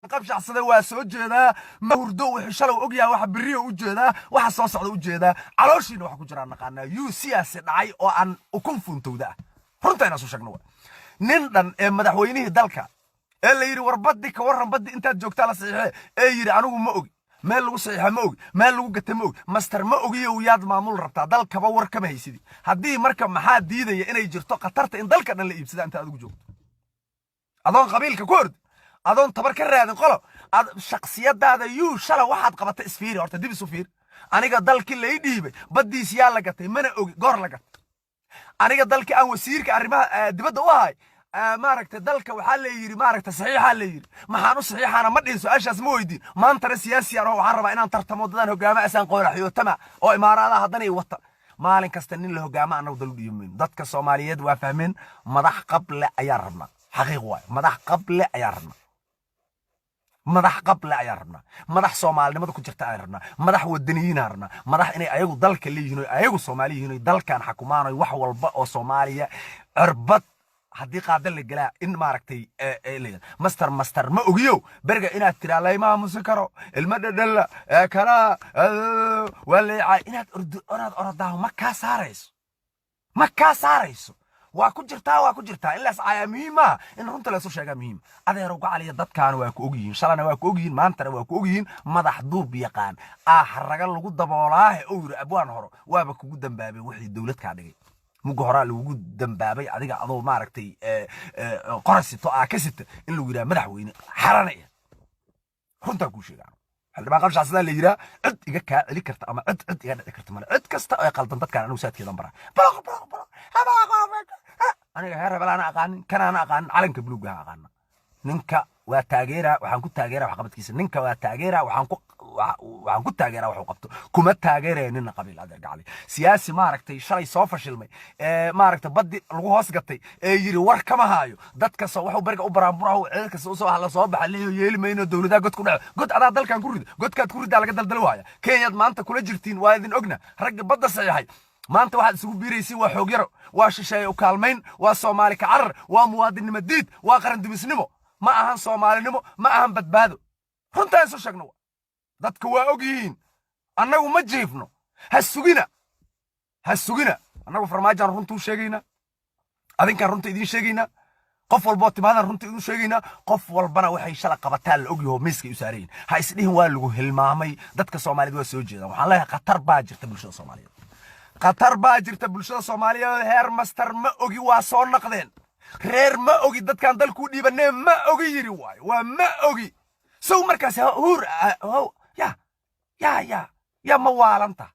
قبش عصده واسو جيدا ما هردو وحشلو اوغيا waxa biriyo u jeeda waxa soo socda u jeeda calooshiina waxa ku jira naqaana yu siyaasi dhacay oo aan u kunfuntowda hortayna soo sheegno nin dhan ee madaxweynihii dalka ee la yiri warbadi ka waran badi intaad joogtaa la saxiixay ee yiri anigu ma ogi meel lagu saxiixay ma ogi meel lagu gatay ma ogi master ma ogi oo yaad maamul rabtaa dalkaba war kama haysidii hadii marka maxaa diidaya inay jirto qatarta in dalka dhan la iibsada inta adigu joogto adoon qabiilka ku hord adoon tabar ka raadin qolo shakhsiyadaada yu shala waxaad qabatay isfiiri horta dib isu fiir aniga dalkii la dhiibay badiis yaa la gatay mana ogi goor la gatay aniga dalkii aan wasiirka arrimaha dibadda u ahay maaragtay dalka waxa la yiri maaragtay saxiixa la yiri maxaan u saxiixana ma dhihin su'aashaas ma weydiin maanta siyaasiyan oo waxaan rabaa inaan tartamo dadaan hogaama asaan qoraxyo tama oo imaaraadaha hadan ay wata maalin kasta nin la hogaama anagu dal u dhiibeen dadka Soomaaliyeed waa fahmeen madax qable ayaa rabna xaqiiq waay madax qable ayaa rabna madax qable ayaa rabna madax Soomaalinimada ku jirta ayaa rabna madax wadaniyiin rabna madax inay ayagu dalka leeyihiin ayagu Soomaaliyiin dalkan xukumaanay wax walba oo Soomaaliya cirbad haddii qaadan la galaa in maaragtay master ma ogiyo berga inaad tiraalay ma musikaro ilma dhadhalla kala wala inaad ordaa ma ka saarayso waa ku jirtaa ilaas ayaa muhiima in runta la soo sheega muhiim adeero gacaliya dadkaan waa ku ogyihiin shalana waa ku ogyihiin maantana waa ku ogyihiin madax duub yaqaan raga lagu daboolaahe oo yiri abwaan horo waaba kugu dambaabay wixii dawlad ka dhigay mugo hora lagu dambaabay adiga adoo maaragtay qorasito kasita in lagu yiraahdo madaxweyne xaranaya runta ku sheegaan hal ma qabsha sida la yiraahdo cid iga ka celi karta ama cid iga dhici karta mal cid kasta oo qaldan dadkan anu saadkeedan bara aniga heer bal ana aqaan kana ana aqaan calanka buluuga aqaan ninka waa taageera waxaan ku taageera wax qabadkiisa ninka waa taageera waxaan ku taageera wax qabto kuma taageereen qabiil adeer gacali siyaasi maaragtay shalay soo fashilmay maaragtay badi lagu hoos gatay yiri war kama haayo dadka soo wax bariga u baraamburaho ceelka soo la soo baxay yeelmayno dawladda god ku dhaco god adaa dalkan ku rid godkaad ku ridaa laga daldal waaya Kenya maanta kula jirtiin waa idin ogna rag badda saxiixay maanta waxaad isugu biiraysiin waa xoog yaro waa shisheeye u kaalmayn waa Soomaali ka carar waa muwaadinimo diid waa qaran dumisnimo ma ahan Soomaalinimo ma ahan badbaado runta soo sheegno dadku waa ogyihiin annagu ma jiifno ha sugina annagu farmaajan runtu sheegayna adinka runta idin sheegayna qof walba timaada runta idin sheegayna qof walbana waxay shala qabataa la ogyahay miiska u saareen ha isdhihin waa lagu hilmaamay dadka Soomaaliyeed waa soo jeedaan waxaan leeyahay qatar baa jirta bulshada Soomaaliyeed qatar baa jirta bulshada Soomaaliyeed heer master ma ogi waa soo naqdeen reer ma ogi dadkan dalku dhiibanay ma ogi yiri waay waa ma ogi soo markaas huur ya ma waalanta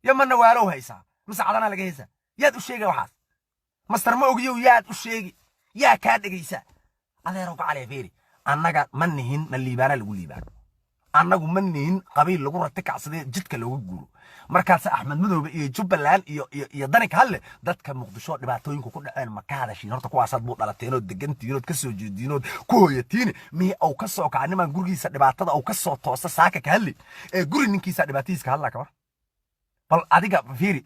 ya ma nawaalo haysa mas'aadana laga haysa yaad u sheegay waxaas master ma ogiyo yaad u sheegi yaa ka dhigaysa adeero gacali feeri annaga ma nihin ma liibaana lagu liibaan annagu ma nihin qabiil lagu ratakacsaday jidka looga guuro markaas Axmed Madoobe iyo Jubbaland iyo danika halle dadka Muqdisho dhibaatooyinku ku dhaceen ma ka hadashin horta kuwaasad buu dhalateen oo degantiin oo ka soo jeedin oo ku hooyatiin mi oo ka soo kacaniman gurigiisa dhibaatada oo ka soo toosa saaka ka halle guri ninkiisa dhibaatiisa hadla ka war bal adiga fiiri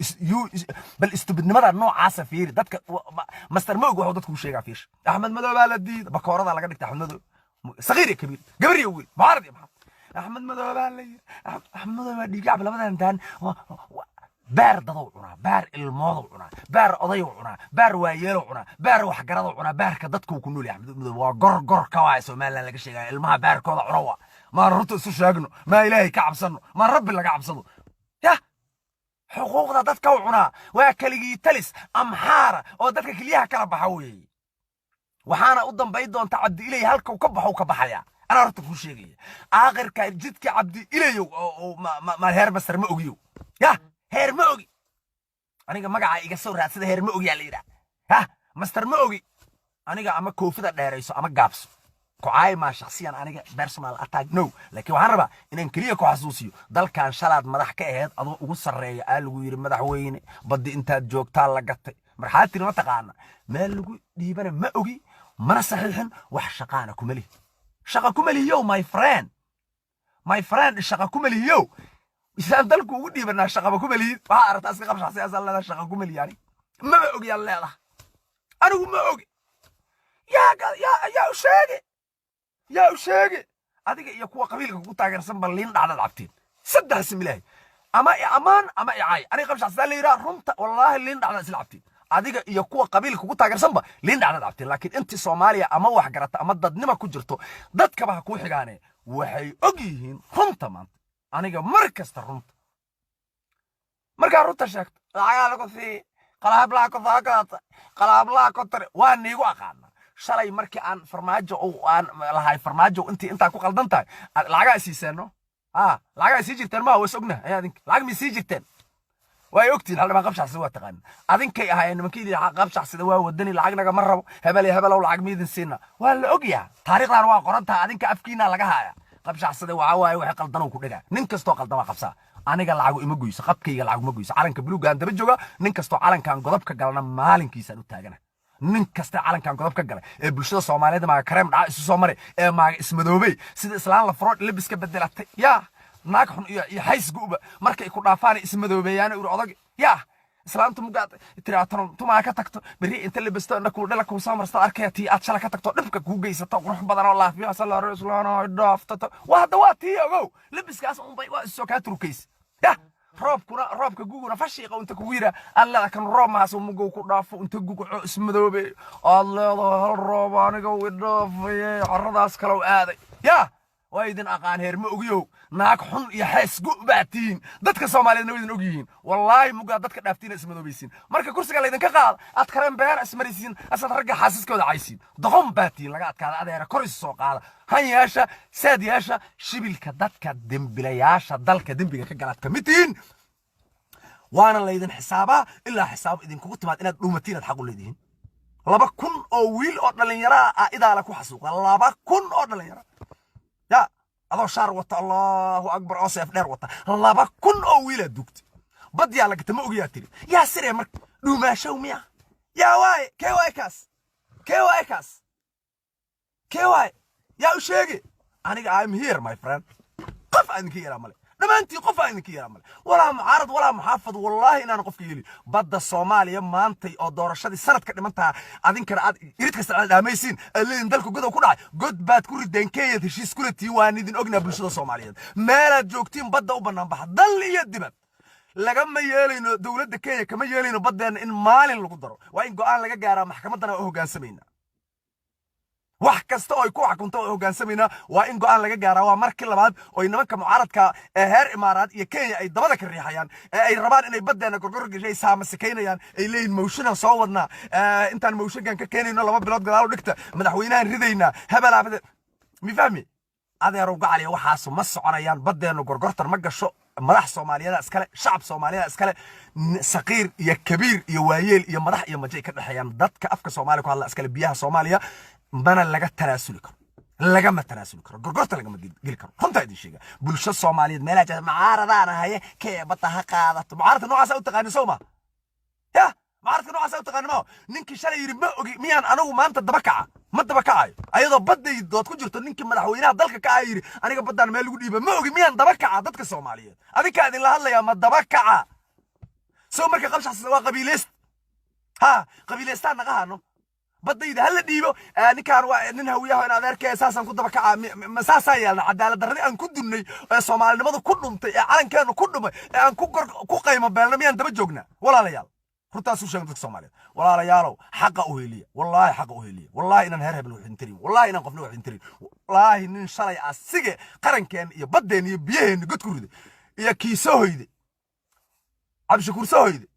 bal istubidnimada noocaas fiiri dadka master ma og wuxuu dadku sheegaa fiish Axmed Madoobe la diid bakoorada laga dhigtay Axmed Madoobe sagiir kabiir gabar iyo wiil mucaarad أحمد مدوبان أحمد مدوبان ديجا بلبدان دان بار ضدو عنا بار الموضوع عنا بار أضيع عنا بار ويلو عنا بار وحجرضو عنا بار كدتكو كنوا لي أحمد مدوبان جر كوايس وما لنا لقى شيء المها بار كذا عروة ما رحت سوشاجنو ما إلهي كعب صنو ما رب اللي كعب صنو يا حقوق ضدك عنا وكلي تلس أمحارة أو ضدك كليها كلام بحوي وحنا قدام بيدون تعدي إلي هلك وكبحوا كبحيا أنا رحت في شيء آخر كان جدك عبدي إليو أو ما هير مستر مؤجيو يا هير مؤجي أنا جا مجا يقصور هذا هير مؤجي على إيده ها مستر مؤجي أنا جا أما كوفيدا دايريسو أما جابس كعاي ما شخصيا أنا جا بيرسونال أتاك نو لكن وحربا إن كليه كحسوسيو دل كان شلاد مدح كهاد أضو وصل رأي قال وير مدح وين بدي أنت جوك طالع قطع مرحلتي ما تقعنا ما لقوا ديبنا مؤجي ما صحيحن وحشقانا كملي شقاكم اليوم my friend شقاكم اليوم إذا دلكوا ودي بنا شقاكم اليوم عارف أسمع قبل شخصية أصلا لا شقاكم اليوم يعني ما بقولي الله أنا ما أقول يا شاقي يا وشاقي هذيك يكون قبيلك كوتا قرصن باللين على العبتين صدق اسم الله اما امان اما عاي انا قبش عسال لي رمت والله اللين على العبتين هذيك يكون قبيلك كوتا قرصن لين على العبتين لكن انت سوماليا اما wax garata ama dadnima ku jirto dadka ba ku xigaane waxay og yihiin runta maanta aniga markasta runta marka runta sheegto lacag lagu fi qalab la ku faaqata qalab la ku tar waan igu aqaan shalay markii aan farmaajo oo aan lahay farmaajo inta ku qaldan tahay lacag siiseeno lacag sii jirteen ma was ogna ayadin lacag mi sii jirteen way ogtiin hal ma qabshaxsi waa taqaan adinkay ahaayeen nimankii qabshaxsida waa wadani lacag naga ma rabo hebel oo lacag miidin siina waa la ogyaa taariikhdan waa qorantaa adinka afkiina laga haaya qabshaxsida waxa waaye wax qaldan oo ku dhiga nin kasto qaldan waa qabsaa aniga lacag ima goyso qabkayga lacag ma goyso calanka buluuga aan daba jooga nin kasto calankan godobka galna maalinkiisa u taagana nin kasta calankan godobka galay ee bulshada Soomaaliyeed ma kareem dhac isu soo maray ee ma ismadoobay sida islaan la furo libiska bedelatay yaa naag xun iyo hays guuba markay ku dhaafaan ismadoobeeyaan uu odag yaa islaamtu mugaad tiraatan tuma ka tagto bari inta libisto inta ku dhala ku saamarsta arkaytii aad shala ka tagto dhibka ku geysato qurux badan oo laafiya sallallahu alayhi wasallam dhaafta waa dawaati ogow libiskaas un bay waa soo ka turkays yaa roobka guguna fashiiqa inta ku yira alla kan roob ma soo mugo ku dhaafo inta gugu ismadoobe alla hal roob aniga u dhaafay carradaas kala u aaday yaa ويدن أقان هير مؤجيو ناك حن يحس جو بعتين دتك الصوماليين نويدن أجيين والله مجا دتك دافتين اسمه دوبيسين مركا كرسي قال يدن كقال أتكلم بير اسمريسين أصلا رجع حاسس كده عايسين ضخم بعتين لقى أتكلم هذا يرى كرسي السوق هذا هاي ياشا ساد ياشا شبيل كدتك دم بلا ياشا دلك دم بيجا كقالات كمتين وأنا اللي يدن حسابه إلا حساب إذن كنت ما تنا دومتين تحقول ليدين لبا كن أويل أردنا يرى إذا لكو حسوق لبا كن أردنا يرى يا هذا شار وطا الله أكبر أصيف نار وطا الله بكون أويلة دوكت بدي على كتم أوجياتي يا سريع مرك دو ما شو ميا يا واي كواي يا وشيجي أنا I'm here my friend قف عندك يا رملي لما أنت قف عندك يا رملي ولا معارض ولا محافظ والله إن أنا قف كيلي بدا الصومالي ما أنت أو دور الشدي سنة كده ما أنت عادين كده يريد كسر على ميسين اللي ندلكوا كده وكل جود باد كل الدنكية تشي سكولة تيوان يدين أجنب بالشدة الصوماليين ما لا جوكتين بدا وبنام بحد ضل يدبن لجمع يالين دولة دكية كم يالين بدا إن مال اللي قدروا وإن قال لك جارا محكمتنا هو جان سمينا wax kasta oo ay ku xakunto oo hoggaansamayna waa in go'aan laga gaaraa waa markii labaad oo nimanka mucaaradka ee heer imaaraad iyo Kenya ay dabada ka riixayaan ay rabaan inay badeena gorgor gashay saamasakeynayaan ay leeyihiin motion soo wadna intaan motionkan ka keenayno laba bilood gadaal u dhigta madaxweynahan ridayna habalaafada mi fahmi adeero gacali waxaas ma soconayaan badeena gorgortan ma gasho madax Soomaaliyeed iskale shacab Soomaaliyeed iskale saqiir iyo kabiir iyo waayeel iyo madax iyo majay ka dhaxayaan dadka afka Soomaaliga ku hadla iskale biyaha Soomaaliya mana laga tanaasuli karo lagama tanaasuli karo gorgorta lagama geli karo runta idin sheega bulshada Soomaaliyeed meelaha mucaaradana haye kee bataha qaadato mucaarada noocaas u taqaan Sooma ya mucaaradka noocaas u taqaan ma ninkii shalay yiri ma ogi miyaan anagu maanta dabakaca ma dabakacayo ayadoo baday dood ku jirto ninkii madaxweynaha dalka ka yiri aniga badaan meel lagu dhiibay ma ogi miyaan dabakaca dadka Soomaaliyeed adinka idin la hadlaya ma dabakaca soo marka qabshax waa qabiileest ha qabiileestaan naga hano بدي هلا ديبو نكان nin hawiyaha in adeerkay asaasan ku daba kaca masaasa yeelna cadaalad darri aan ku dunnay Soomaalinimadu ku dhuntay calankeenu ku dhumay aan ku qaymo beelnamiyaan daba joogna walaalayaal runtaas u sheegay dadka Soomaaliyeed walaalayaalow xaqa u heliya wallahi xaqa u heliya wallahi inaan heer hebel waxin tirin wallahi inaan qofna waxin tirin wallahi nin shalay asige qarankeen iyo badeen iyo biyaheen god ku riday iyo kiisoo hoyday abshakuur soo hoyday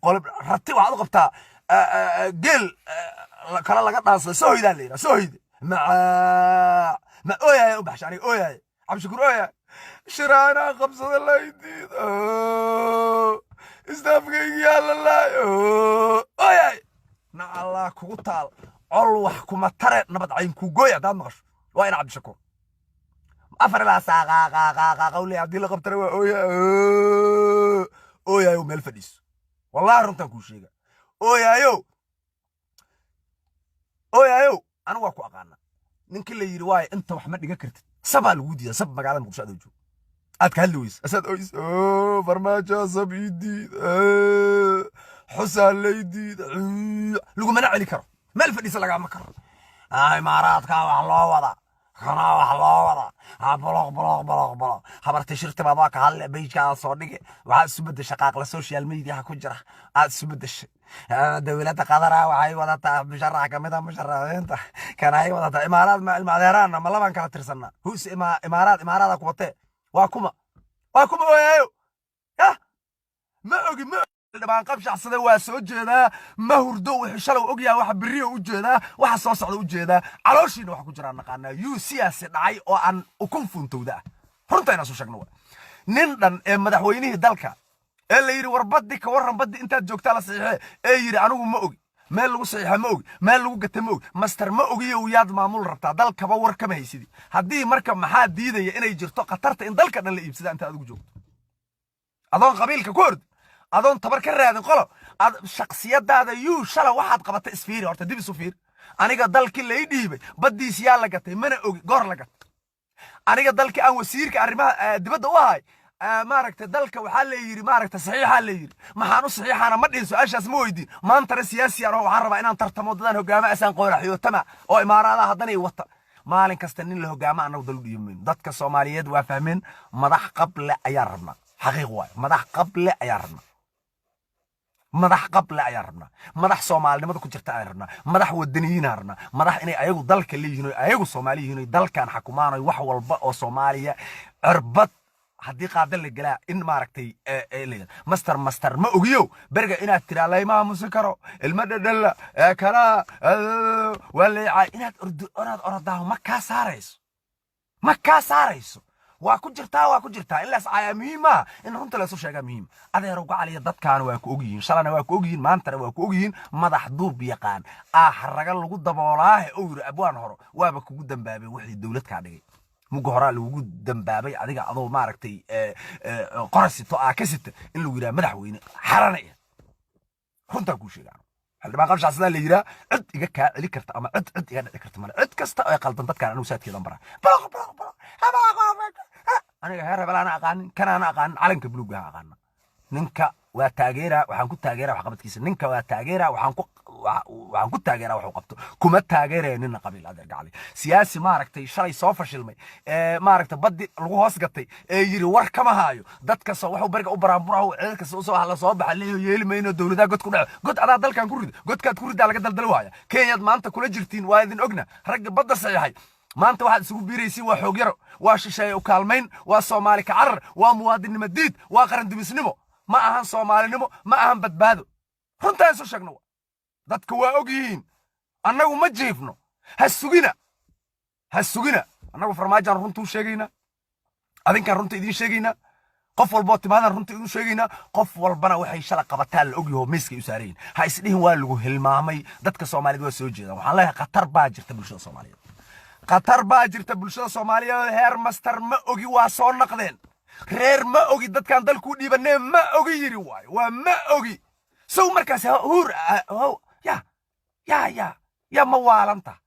qolab rati waxa u qabtaa جيل كلا لقى ناس سوي ذا اللي سوي ما أويا وبحش عليه أويا عم شكر أويا شرانا خمسة الله يديد استفقي يا الله أويا نا الله كوتال الله حكومة ترى نبض عين كوجويا ده مغش وين عبد الشكور أفر لا ساقا قولي عبد الله قبتر أويا أويا يوم الفديس والله رنتك وشيء ooyaayo anu waa ku aqaana ninka la yiri waay inta wax ma dhiga kartid sabaa lagu diiday sab magaalada Muqdisho aad joog aad ka hadli weys asad oys farmaajo sabidi xusaan leydid lagu mana celi karo meel fadhiisa laga ma karo imaaraadka wax loo wada kana wax loo wada boloq habarta shirta baad waa ka hadle beejka soo dhige waxa isu bedesha shaqaaq la social media ku jira aad isu bedesha dawladda qadara waxay wadataa musharax kamid ah musharaxiinta kana ay wadataa imaaraad ma ilmaadeerana ma laban kala tirsanaa huus imaaraad ku watee waa kuma waayo ma ogi dhibaan qabshacsada waa soo jeedaa ma hurdo wixii shalay ogyahay waxa biriyo u jeedaa waxa soo socda u jeedaa calooshiina waxa ku jira naqaana siyaasi dhacay oo aan ukun funtowda runta soo sheegno nin dhan ee madaxweynihii dalka ee la yiri warbadi ka waran badi intaad joogtaa la saxiixay ee yiri anigu ma ogi meel lagu saxiixa ma ogi meel lagu gata ma ogi master ma ogi oo yaad maamul rabtaa dalkaba war kama haysidii haddii marka maxaa diidaya inay jirto khatarta in dalka dhan la iibsada inta adigu joogto adoon qabiilka ku hord adoon tabar ka raadin qolo ad shakhsiyadaada shala waxaad qabatay isfiiri horta dib isu fiir aniga dalkii la ii dhiibay badiis yaa la gatay mana ogi goor la gatay aniga dalkii aan wasiirka arrimaha dibadda u ahay maaragtay dalka waxaa la yiri maaragtay saxiixa la yiri maxaan u saxiixana ma dhihin su'aashaas ma weydiin maantana siyaasiyan waxaan rabaa inaan tartamo dadaan hogaama asaan qoraxyo tama oo imaaraadaha haddana ay wata maalin kasta nin la hogaama anagu dal u dhiibeen dadka Soomaaliyeed waa fahmeen madax qable ayaa rabnaa xaqiiq waay madax qable ayaa rabnaa madax Soomaalinimada ku jirta ayaan rabnaa madax wadaniyiin ayaan rabnaa madax inay ayagu dalka leeyihiin ayagu Soomaaliyihiin dalkan xukumaanay wax walba oo Soomaaliya cirbad haddii qaadan la galaa in maaragtay master ma ogiyo berga inaad tiraa layma musi karo ilma dhadhalla kala wala inaad ordaa ma ka saarayso waa ku jirtaa in la saaya muhiima in runta la soo sheega muhiim adeer uga caliya dadkaan waa ku ogyihiin shalana waa ku ogyihiin maantana waa ku ogyihiin madax duub yaqaan raga lagu daboolaahe oo yiri abwaan horo waaba kugu dambaabay wixii dawlad ka dhigay mugo horaa lagu dambaabay adiga adoo maaragtay qorasito kasita in lagu yiraahdo madaxweyne xaranaya runta ku sheegaan xildhibaan qabshacsada la yiraahdo cid iga ka celi karta ama cid iga dhici karta cid kasta oo qaldan dadkaan anu saadkeedan bara aniga heer hebel aan aqaanin kana aan aqaanin calanka buluuga aqaana ninka waa taageera waxaan ku taageera wax qabadkiisa ninka waa taageera waxaan ku taageera wax qabto kuma taageereen qabiil adeer gacali siyaasi maaragtay shalay soo fashilmay maaragtay badi lagu hoos gatay yiri war kama haayo dadka soo wax bariga u baraanburaho ciidanka soo hala soo baxay yeeli mayno dawladda god ku dhaco god adaa dalkan ku rid godkaad ku ridaa laga daldalo waaya Kenya maanta kula jirtiin waa idin ogna rag badda saxiixay maanta waxaad isugu biiraysiin waa xoog yaro waa shisheeye u kaalmayn waa Soomaali ka carar waa muwaadinimo diid waa qaran dumisnimo ma ahan Soomaalinimo ma ahan badbaado runta soo sheegno dadka waa ogyihiin annagu ma jiifno ha sugina annagu farmaajan runtu sheegayna adinkan runta idin sheegayna qof walba timaadan runta idin sheegayna qof walbana waxay shala qabataan la ogyahay miiska u saareen ha isdhihin waa lagu hilmaamay dadka Soomaaliyeed waa soo jeedaan waxaan leeyahay qatar baa jirta bulshada Soomaaliyeed qatar baa jirta bulshada Soomaaliyeed heer master ma ogi waa soo naqdeen reer ma ogi dadkan dalku dhiibanay ma ogi yiri waayo waa ma ogi soo markaas hur ya ma waalanta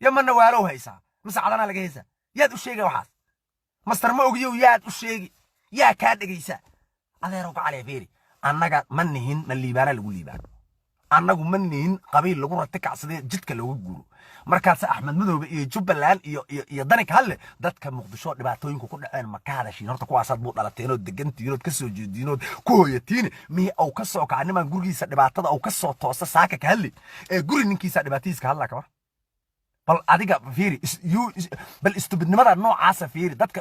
ya ma nawaalo haysa masacadana laga haysa yaad u sheegay waxaas master ma ogiyo yaad u sheegi yaa ka dhageysa adeero ka cali fiiri annaga ma nihin ma liibaana lagu liibaan annagu ma nihin qabiil lagu ratakacsaday jidka looga guuro markaas Axmed Madoobe iyo Jubbaland iyo danik halle dadka Muqdisho dhibaatooyinku ku dhaceen ma ka hadashin horta kuwaas aad buu dhalateen oo degantiin oo ka soo jeedin oo ku hooyatiin mi aw ka soo kacay niman gurigiisa dhibaatada aw ka soo toosa saaka ka halle guri ninkiisa dhibaatiiska halla ka war bal adiga fiiri bal istubidnimada noocaas fiiri dadka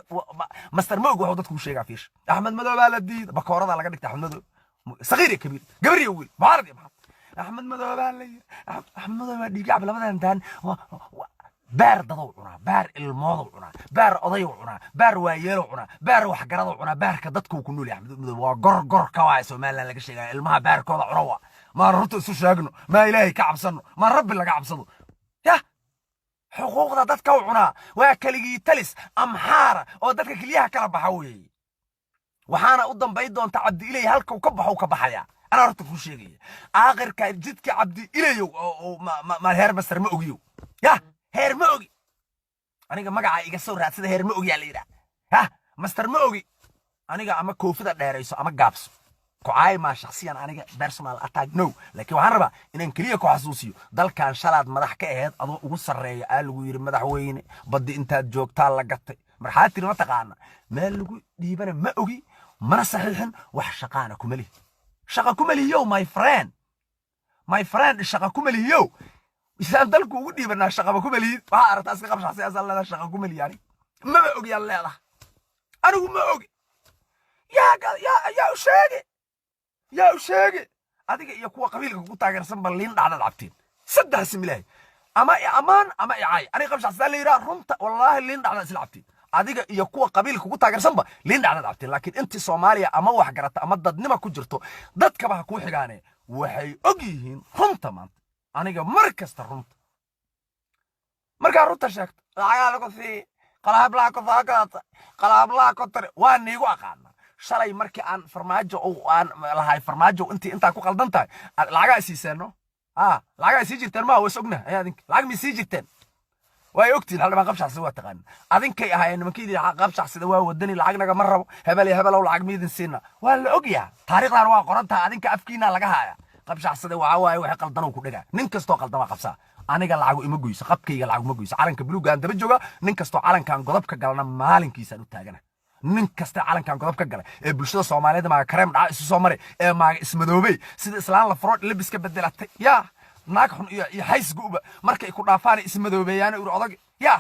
master ma og wuxuu dadku sheegaa fiish Axmed Madoobe la diid bakoorada laga dhigtay Axmed Madoobe sagiir kabiir gabar iyo wiil mucaarad iyo أحمد مدوبان أحمد مدوبان ديجا بلبدان دان بار دضو عنا بار الماضي عنا بار أضيع عنا بار ويلو عنا بار وحجرضو عنا بار كدتكو كنوا لي أحمد مدوبان جر كوايس وما لنا لك شيء المها بار كذا عروة ما رحت سوشاجنو ما إلهي كعب صنو ما رب اللي كعب صنو يا حقوق دتكو عنا وكلي تلس أمحارة أو دتك كليها كرب حوي وحنا قدام بيدون تعدي إلي هلك وكبحيا أنا رحت في شيء آخر كان جدك عبدي إليو ما هير مستر مؤجيو يا هير مؤجي أنا جا مجا يقصور هذا هير مؤجي على ها مستر مؤجي أنا جا أما كوفي ده رئيسه أما جابس كعاي ما شخصيا أنا personal attack no لكن وحربا إن كليه كحسوسيو دل كان شلاد مدح كأهد أضو وصل رأي قال وير مدح وين بدي أنت جوك تالا قطي مرحلتي ما تقعنا ما لقوا ديبنا ما أجي مرة صحيحا وحشقانا كملي شقا كملي يو my friend شقا كملي يو إذا دلكوا ودي بنا شقا كملي وعارت أسقى قبش حسي أزال لنا شقا كملي يعني ما أجي الله لا أنا ما أجي يا شاقي يا وشاقي هذيك يا كوا قبيلك كنت تاجر سنبل لين على العبتين صدق اسم الله اما امان اما عاي انا قبش عسال يرا رمت والله لين على العبتين هذيك يا كوا قبيلك كنت تاجر سنبل لين على العبتين لكن انت سوماليا اما wax garata ama dadnima ku jirto dadka ba ku xigaane waxay og yihiin runta maanta aniga markasta runta marka runta sheegto lacag lagu fi qalab la ku faaqata qalab la ku tar waan igu aqaan shalay markii aan farmaajo oo aan lahay farmaajo inta ku qaldan tahay laga siisano laga sii jirteen ma way sugna adink laga mi sii jirteen way ogtiin hal ma qabshaxsi waa taqaan adinkay ahaayeen nimankii qabshaxsida waa wadani lacag naga ma rabo hebel oo lacag miidin siina waa la ogyaa taariikhdan waa qorantaa adinka afkiina laga haaya qabshaxsida waa wax qaldan oo ku dhiga nin kasto qaldan waa qabsaa aniga lacag ima goyso qabkayga lacag ma goyso calanka buluuga aan daba jooga nin kasto calankan godobka galna maalinkiisa u taagana nin kasta calankan godob ka galay ee bulshada Soomaaliyeed ma kareem dhac isu soo maray ee ma ismadoobay sida islaan la frood libiska bedelatay ya naag xun iyo hays guuba markay ku dhaafaan ismadoobeeyaan uu odag ya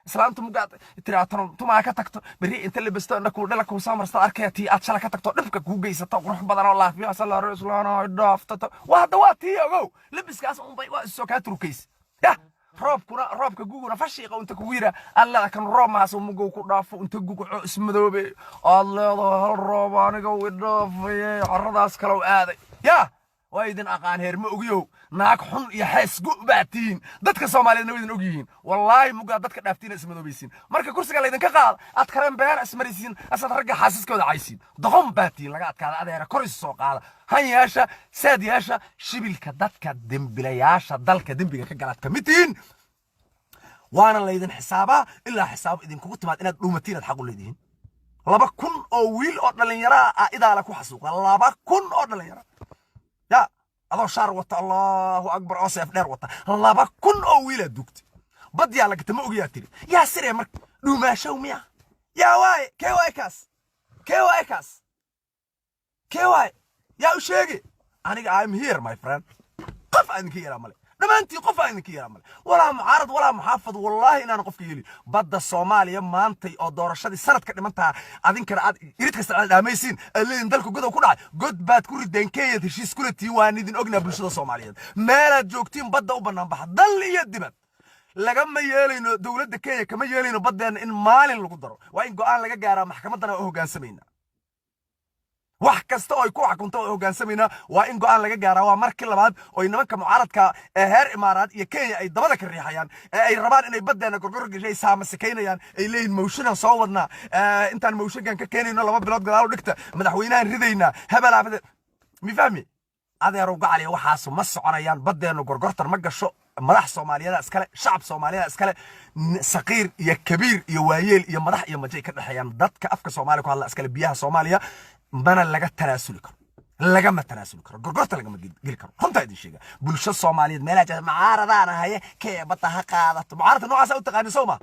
islaantu mugaad tiraatan tuma ka tagto bari inta libisto inta ku dhala ku samarsta arkaytii aad shala ka tagto dhibka ku geysato qurux badan oo laafiya sallallahu alayhi wasallam dhaafta waa dawaati ogow libiskaas un bay waa soo ka turkays ya roobka guguna fashiiqa inta kugu yira alla kan roob ma soo mugo ku dhaafo inta gugu ismadoobe alla hal roob aniga u dhaafay carradaas kala aaday ya ويدن أقان هير مؤجيو ناك حن يحس جو باتين دتك الصومالي نويدن أجيين والله مجا دتك دافتين اسمه نوبيسين مركب كرسي قال يدن كقال أتكلم بيان اسمريسين أصلا رجع حاسس كذا عايسين ضخم باتين لقى كذا هذا كرسي السوق هذا هاي ياشا ساد ياشا شبيل كدتك دم بلا ياشا دلك دم بيجا كقالات كمتين وانا اللي يدن حسابه إلا حساب إذن كنت ما إن رومتين الحقول يدين لبا كن أو ويل أو دلنيرا إذا لكو حسوق لبا كن أو دلنيرا يا هذا شار وطا الله أكبر أصيف دير وطا لبا كن أو ويل دوكت بدي على كتم أوجي أتري يا سري مرك روما شوميا يا واي كي واي يا وشيجي أنا I'm here my friend قف عندك يا مالك لما أنت قف عندك يا مالك ولا معارض ولا محافظ والله إن أنا قف يلي بدا الصومالي ما أنت أو دور الشدي سنة كده أنت عادين كده يريد كسر على ميسين اللي ندلكوا جدا وكل جد بعد كل الدنكية تشي سكول تيواني دين أجنب بالشدة الصوماليين ما لا جوكتين بدا وبنام بحد ضل يدبت لجمع يالينو دولة دكية كم يالينو بدا إن مالين القدرة وإن قال لك جارا محكمتنا هو جان سمينا wax kasta oo ay ku xakunto oo hoggaansamayna waa in go'aan laga gaaraa waa markii labaad oo nimanka mucaaradka heer imaaraad iyo Kenya ay dabada ka riixayaan ay rabaan inay badeena gorgor gashay saamasakeynayaan ay leeyihiin mooshinan soo wadnaa intaan mooshinkan ka keenayno laba bilood gadaal u dhigta madaxweynahan ridayna habalaafada mi fahmi adeero gacaliya waxaas ma soconayaan badeena gorgortan ma gasho madax Soomaaliyeed iskale shacab Soomaaliyeed iskale saqiir iyo kabiir iyo waayeel iyo madax iyo majay ka dhaxayaan dadka afka Soomaaliga ku hadla iskale biyaha Soomaaliya mana laga tanaasuli karo lagama tanaasuli karo gorgorta lagama geli karo runta idin sheega bulshada Soomaaliyeed meelaha mucaaradana haye kee bataha qaadato mucaaradka noocaas u taqaan Sooma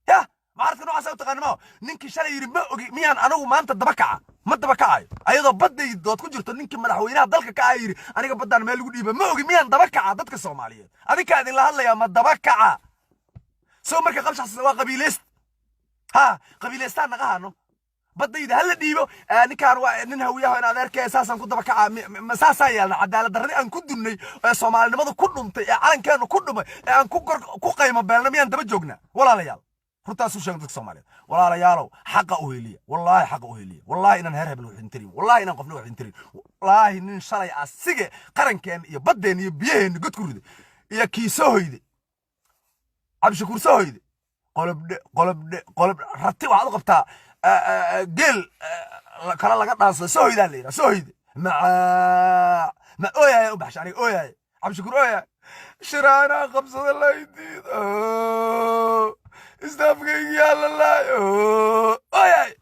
ya mucaaradka noocaas u taqaan ma ninkii shalay yiri ma ogi miyaan anagu maanta dabakaca ma dabakacayo ayadoo baday dood ku jirto ninkii madaxweynaha dalka ka yiri aniga badaan meel lagu dhiibay ma ogi miyaan dabakaca dadka Soomaaliyeed adinka idin la hadlaya ma dabakaca soo marka qabshax waa qabiileest qabiileestaan naga hano بدي هلا ديبو نكان nin hawiyaha in adeerkay asaasan ku daba kaca masaasa yeelna cadaalad darri aan ku dunnay Soomaalinimadu ku dhuntay calankeenu ku dhumay aan ku qaymo beelna miyaan daba joogna walaalayaal runtaas u sheegay dadka Soomaaliyeed walaalayaalow xaqa u heliya wallahi xaqa u heliya wallahi inaan heer hebel waxin tirin wallahi inaan qofna waxin tirin wallahi nin shalay asige qarankeen iyo badeen iyo biyaheen god ku riday iyo kiisooyde abshakur sooyde qolab rati waxa u qabtaa جيل كلا لقى ناس سوي ذا اللي سوي ما أويا وبحش عليه أويا عم شكر أويا شرانا خمسة الله يديد استفقين يا الله أويا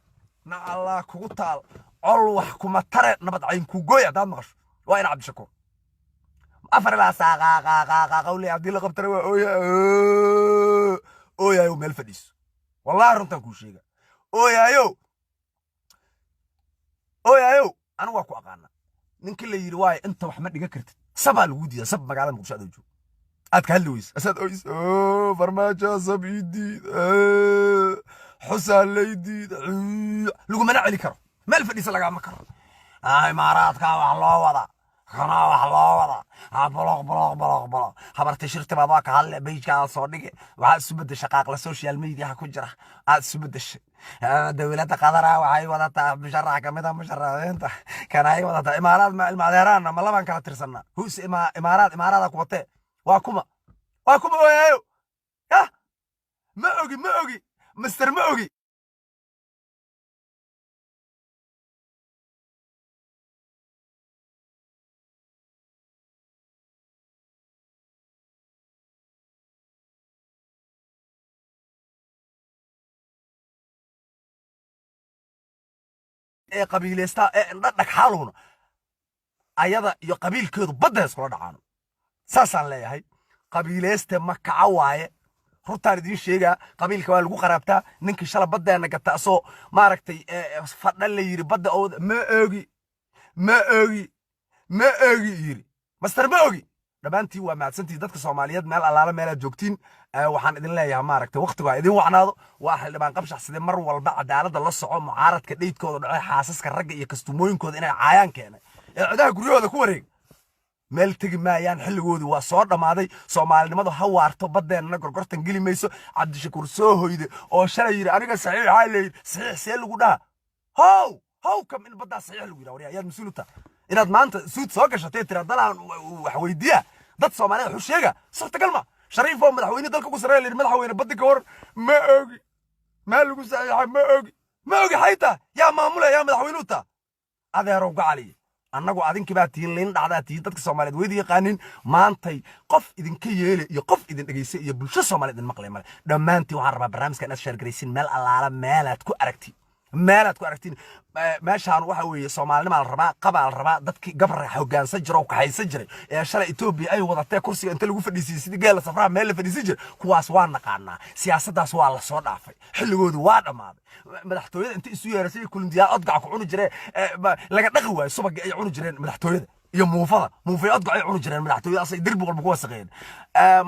نا الله كوتال col wax kuma tare nabad cayn ku gooy hadaad maqasho waa in cabdishakuur afar ilaa saaqa qawli haddii la qabtana waa ooyaayo meel fadhiiso wallahi runtaan kuu sheega ooyaayo anigu waa ku aqaana ninkii la yidhi waaye inta wax ma dhiga kartid sabaa lagu diida sab magaalada muqdisho aad joog aad ka hadli weyse asaad oys farmaajo sab ii diid xusaan lay diid lagumana celi karo meel fadhiisa lagama karo imaaraadkaa wax loo wadaa kana wax loo wadaa boloq habarta shirti baad waa ka hadle beyjkaa soo dhige waxaad isu bedesha qaaqla social mediaha ku jira aad isu bedeshay dowladda qadara waxay wadataa musharax ka mid ah musharaxiinta kana ay wadataa imaaraad ma ilmaadeeraana ma laban kala tirsanaa huus imaaraada ku watee waa kuma ooyaayo ma ogi mister ma ogi qabiileysta dhadhag xaaluna ayada iyo qabiilkeedu badda iskula dhacaano saasaan leeyahay qabiileyste ma kaca waaye runtaan idiin sheegaa qabiilka waa lagu qaraabtaa ninkii shala baddeena gata asoo maaragtay fadha la yidhi badda ooda ma ogi yidhi master ma ogi dhammaantiin waa mahadsantiin dadka soomaaliyeed meel allaala meelaad joogtiin waxaan idin leeyahay maaragtay waqtigu idin wacnaado waa xildhibaan qabshax sidee mar walba cadaaladda la soco mucaaradka dheydkooda dhacay xaasaska ragga iyo kastumooyinkooda inay caayaan keenay ee cidaha guryahooda ku wareega meel tegi maayaan xilligoodii waa soo dhammaaday soomaalinimadu ha waarto baddeenna gorgortan geli mayso cabdishakuur soo hoyde oo shalay yidhi aniga saxiixaa leeyid saxiix see lagu dhaha how kam in baddaa saxiix lagu yidhaha waryaa ayaad mas-uul u taha inaad maanta suud soo gashatay tira dalaan wax weydiiya dad soomaalida wuxuu sheega suurtagal ma shariif oo madaxweyne dalka ku sarreeya la yidhi madaxweyne baddi ka hor ma ogi maa lagu saxiixay ma ogi xaytaa yaa maamula yaa madaxweyne u taa adeerow gacaliya annagu adinkii baa tihiin liin dhacdaa tihiin dadka soomaaliyeed weydi yaqaanin maantay qof idinka yeele iyo qof idin dhegeysa iyo bulsho soomaaliyeed idin maqlay male dhammaantiin waxaan rabaa barnaamijka inaad sheergaraysiin meel allaala meelaad ku aragtiin meeshaan waxa weeye soomaalinimaa la rabaa qabaa la rabaa dadkii gabra hoggaansan jira oo kaxaysan jiray ee shalay Itoobiya ay wadatay kursiga inta lagu fadhiisiyay sidii geela safraa meel la fadhiisan jiray kuwaas waa naqaanaa siyaasaddaas waa la soo dhaafay xilligoodu waa dhammaaday madaxtooyada inta isu yeerasay kulundiyaa odgac ku cuni jireen laga dhaqi waayo subagga ay cuni jireen madaxtooyada iyo muufay odgac ay cuni jireen madaxtooyada asay dirbi walba ku wasaqeen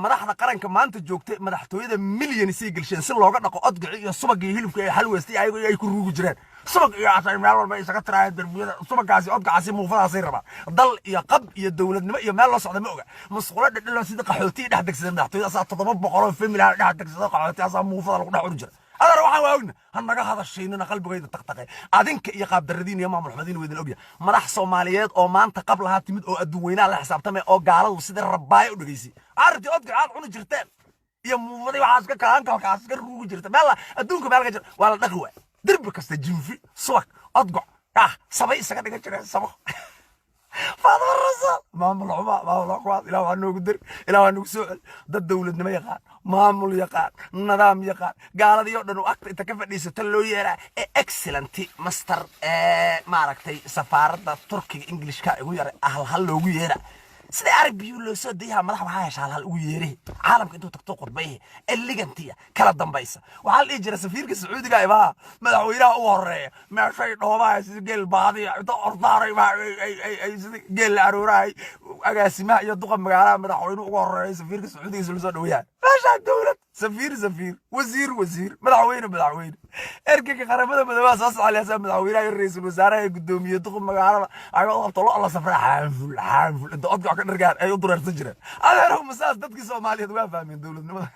madaxda qaranka maanta joogtay madaxtooyada milyan isay gelsheen si looga dhaqo odgac iyo subagga iyo hilibka ay xalweystay ay ku ruugi jireen subag iyo asay meel walba isaga tiraayeen darbiyada subaggaasi odgacaasi muufadaasay rabaa dal iyo qab iyo dowladnimo iyo meel loo socda ma oga masquulo dhadhalo sida qaxooti dhex degsadeen madaxtooyada asaa 700 family dhex degsada qaxooti asaa muufada lagu dhex cuni jiray adar waxaan waagna hanaga hadashaynina qalbigayda taqtaqay adinka iyo qaab daradiin iyo maamul xumadiin weydin ogya madax Soomaaliyeed oo maanta qab laha timid oo adduunweynaha la xisaabtamay oo gaaladu sida rabaay u dhageysay arti odka aad cuni jirteen iyo muufada waxa iska kaankalkaas iska ruugi jirta meel adduunka meel ka jir waa la dhaqi waay درب كسته جنفي سواك أضجع صبي سكت كذا صباح فاضل الرزق ما ملعوبة ما ملعوبة إلى وانو قدر إلى وانو سؤال ضد دولة ما يقال مامل يقال نظام يقال قال دي يقدروا أكتر تكفى دي ستلو يرى إكسلنتي مستر ما ركتي سفارة تركي إنجليش كا يقول يرى أهل هلو يرى سيدي عربي يقول له سديها مدح وحاش على هالويره عالمك انتو تقطقر بيه اللي جنتيه كلا دنبايسه وحال اجرى سفيرك السعودي قايبها مدحوينها u horeeya ما شيء dhoobaha sida geel baadi inta ordaaray ay sida geel aruuray agaasimaha iyo duqa magaalada madaxweynuhu ugu horeeyay safirka Sacuudiga soo soo dhaweeyay meesha dawlad safir wasiir madaxweyne erkeyga qaramada madawaa soo socday madaxweynaha iyo ra'iisul wasaaraha gudoomiye duqa magaalada ay u qabto Allah safraa xaanful inta odgac ka dhargaan ay u dureersan jireen adeero masaas dadkii Soomaaliyeed waa fahmeen dawladnimada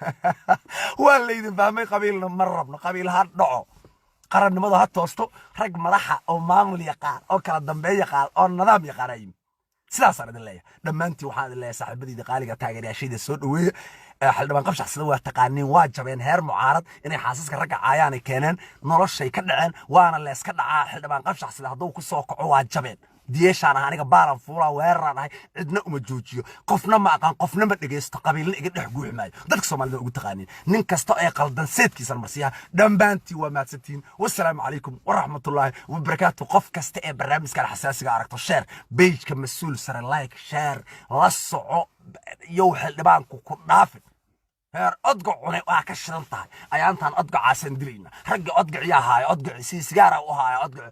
waa leeyeen fahmay qabiilna marrabna qabiil ha dhaco qarannimada ha toosto rag madaxa oo maamul yaqaan oo kala dambeey yaqaan oo nidaam yaqaan sidaas aan idin leeyahay dhammaantii waxaan idin leeyahay saaxiibadii qaaliga taageerayaashayda soo dhaweeya xildhibaan qabshax sida waa taqaaniin waa jabeen heer mucaarad inay xaasaska ragga caayaan keeneen noloshay ka dhaceen waana la iska dhacaa xildhibaan qabshax sida hadduu ku soo kaco waa jabeen ديشان aniga baalan fuula weeraraan ahay cidna uma joojiyo qofna ma aqaan qofna ma dhageysto qabiilna iga dhex guuxmaayo dadka Soomaalida ugu taqaaniin nin kasta ay qaldan seedkiisa marsiya dhambaantii waa maadsantiin wassalaamu calaykum waraxmatullaahi wabarakaatuh qof kasta ee barnaamijkan xasaasiga aragto share page-ka mas'uul sare like share la soco yow xildhibaanku ku dhaafin heer odgo cunay waa ka shidan tahay ayaantaan odgo caasan dilayna ragga odgiciya haay odgiciisi sigaara u haay odgo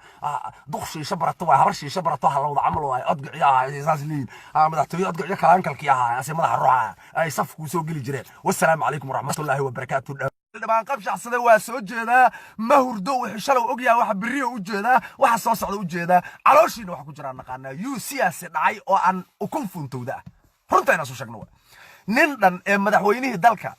duqshiisha barato waa habar shiisha barato halowda camal waa odgiciya haay saas liin madaxtooyada odgiciya kalaankalkii haay asii madaxa ruuxa ay safku soo gali jireen wassalaamu calaykum waraxmatullaahi wabarakaatuh dhibaan qabshaxsada waa soo jeedaa ma hurdo wixii shalow ogyahay waxa biriyo u jeedaa waxa soo socda u jeedaa calooshiina waxa ku jira naqaanaa yuu siyaasi dhacay oo aan ukun fuuntowda runta inaan soo sheegno nin dhan ee madaxweynihii dalka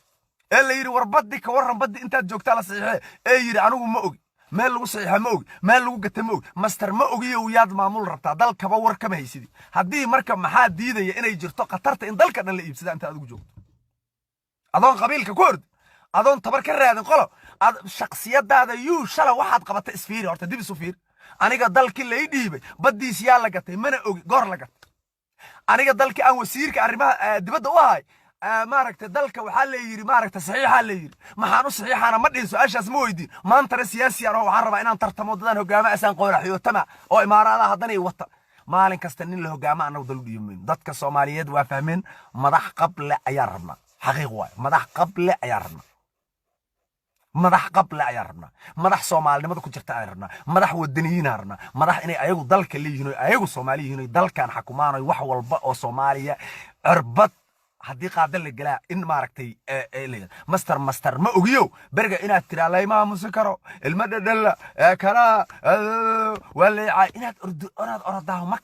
ee la yiri warbadi ka waran badi intaad joogtaa la saxiixay ee yiri anigu ma ogi meel lagu saxiixa ma ogi meel lagu gata ma ogi master ma ogi oo yaad maamul rabtaa dalkaba war kama haysidii haddii marka maxaa diidaya inay jirto khatarta in dalka dhan la iibsada inta adigu joogto adoon qabiilka ku ordi adoon tabar ka raadin qolo ad shakhsiyadaada yuu shala waxaad qabatay isfiiri horta dib isu fiir aniga dalkii la ii dhiibay badiis yaa la gatay mana ogi goor la gatay aniga dalkii aan wasiirka arrimaha dibadda u ahay maaragtay dalka waxaa la yiri maaragtay saxiixa la yiri maxaan u saxiixana ma dhihin su'aashaas ma weydiin maanta siyaasi ah waxaan rabaa inaan tartamo dadaan hogaama asaan qoraxiyo tama oo imaaraadaha haddana wata maalin kasta nin la hogaama anagu dal u dhiibeen dadka Soomaaliyeed waa fahmeen madax qable ayaa rabnaa xaqiiq waay madax qable ayaa rabnaa madax qable ayaa rabnaa madax Soomaalinimada ku jirta ayaa rabnaa madax wadaniyiin ayaa rabnaa madax inay ayagu dalka leeyihiin ayagu Soomaaliyiin dalkan xukumaan wax walba oo Soomaaliya cirbad haddii qaadal la galaa in maaragtay master ma ogiyo berga inaad tiraa la imaamusi karo ilma dhadhalla kala waleecay inaad ordaho ma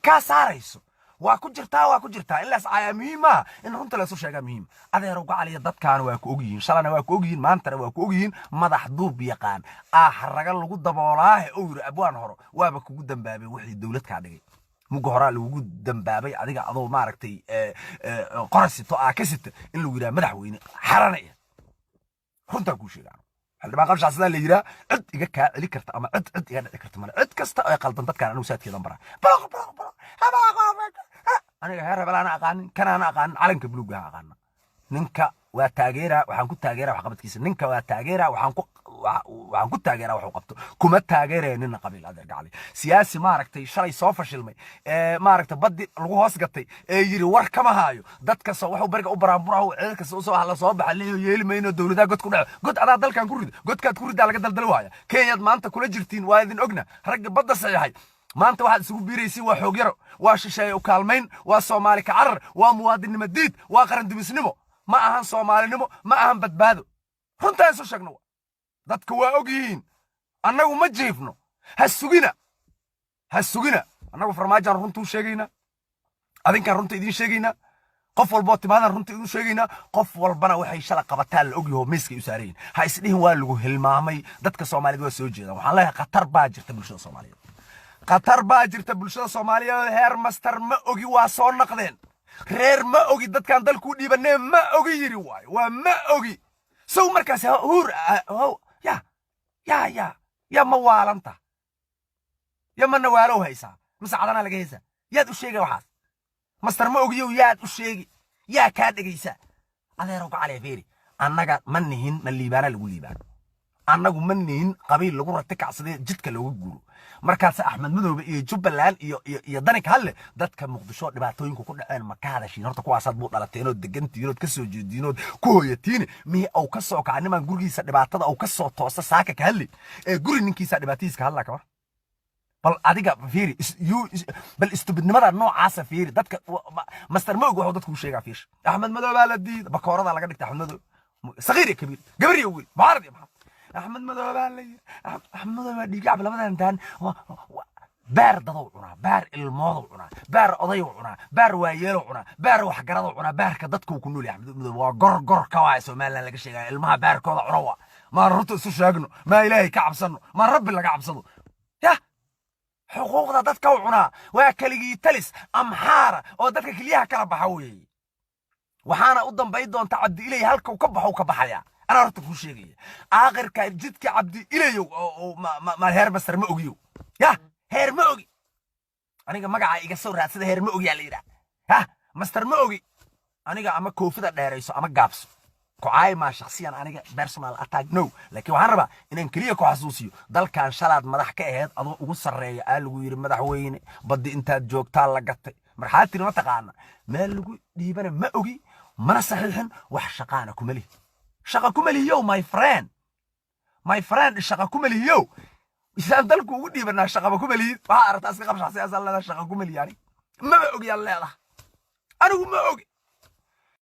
kaa saarayso waa ku jirtaa in laas caaya muhiim ah in runta la soo sheegaa muhiim adeero gacaliya dadkaan waa ku ogyihiin shalana waa ku ogyihiin maantana waa ku ogyihiin madax duub yaqaan raga lagu daboolaahe oo yiri abwaan horo waaba kugu dambaabay wixii dawlad ka dhigay mugo horaa lagu dambaabay adiga adoo maaragtay qorasito ka sita in lagu yiraahdo madaxweyne xaranaya runta ku sheegaa xildhibaan qabshaxsada la yiraahdo cid iga ka celi karta ama cid iga dhici karta mar cid kasta oo qaldan dadkaan anigu saadkeedan bara aniga heer rebel ana aqaanin kana ana aqaanin calanka buluuga aqaana ninka waa taageera waxaan ku taageera wax qabadkiisa ninka waa taageera waxaan ku taageera wax uu qabto kuma taageereenina qabiil adeer gacali siyaasi maaragtay shalay soo fashilmay maaragtay badi lagu hoos gatay yiri war kama haayo dadka soo wax bariga u baraamburaha ceelka soo hala soo baxa leeyo yeelmayno dawladda god ku dhaco god adaa dalkan ku rid godkaad ku ridaa laga daldal waaya Kenya maanta kula jirtiin waa idin ogna rag badda saxiixay maanta waxaad isugu biiraysiin waa xoog yaro waa shisheeye u kaalmayn waa Soomaali ka carar waa muwaadinimo diid waa qaran dumisnimo ma ahan Soomaalinimo ma ahan badbaado runtaan soo sheegno dadku waa ogyihiin annagu ma jiifno ha sugina annagu farmaajan runtu sheegayna adinkan runta idin sheegayna qof walba timaadan runta idin sheegayna qof walbana waxay shala qabataan la ogyahay miiska u saareen ha isdhihin waa lagu hilmaamay dadka Soomaaliyeed waa soo jeedaan waxaan leeyahay qatar baa jirta bulshada Soomaaliyeed qatar baa jirta bulshada Soomaaliyeed heer master ma ogi waa soo naqdeen reer ma ogi dadkan dalku dhiibanay ma ogi yiri waay waa ma ogi soo markaas huur ya ma waalanta ya ma nawaalo haysa mas'adana laga haysa yaad u sheegay waxaas master ma ogi yaad u sheegi yaa ka dhigaysa adeero gacali feeri annaga manihin ma liibana lagu liibaan annagu manihin qabiil lagu ratakacsaday jidka looga guuro markaas Axmed Madoobe iyo Jubbaland iyo danik halle dadka Muqdisho dhibaatooyinku ku dhaceen ma ka hadashin horta kuwaasaad buu dhalateen oo degantiinood ka soo jeediinood ku hooyatiin mi aw ka soo kacaniman gurigiisa dhibaatada aw ka soo toosa saaka ka halle guri ninkiisa dhibaatiiska hadla ka bal adiga fiiri bal istubidnimada noocaasa fiiri dadka master Moog wuxuu dadku sheegaa fiish Axmed Madoobe la diid bakoorada laga dhigtay Axmed Madoobe sagiir iyo kabiir gabar iyo wiil baarad iyo أحمد مدوبان أحمد مدوبان ديجا بلبدان دان بار دضو عنا بار الموضوع عنا بار أضيع عنا بار ويلو عنا بار وحجرضو عنا بار كدتكو كنولي أحمد مدوبان جر كوايس وما لنا لقى شيء المها بار كذا عروة ما رتو سوشاجنو ما إلهي كعب صنو ما رب اللي كعب صنو يا حقوق ده دتكو عنا وأكلي تلس أمحارة أو دتك كليها كلام حوي وحنا قدام بيدون تعدي إلي هلك وكبح وكبحيا أنا رحت كل شيء آخر كان جدك عبدي إليو ما الهرب بس رمى أجيو يا heer ma ogi aniga magaca iga soo raadsada heer ma ogi yaa la yidhaa ha master ma ogi aniga ama koofida dheerayso ama gaabso كعاي مع شخصيا أنا personal attack no لكن وهربا إن كليه كحسوسيو دل كان شلاد مدح كأهد أضو وصل رأي قال وير مدح وين بدي أنت جوك تالا قطع مرحلتي ما تقعنا ما لقوا ديبنا ما أجي ما صحيحن وحشقانا كملي شقا كملي يو my friend شقا كملي يو إذا دلكوا ودي بنا شقا كملي فهرت أسقى شخصيا زال لنا شقا كملي يعني ما أجي الله أنا ما أجي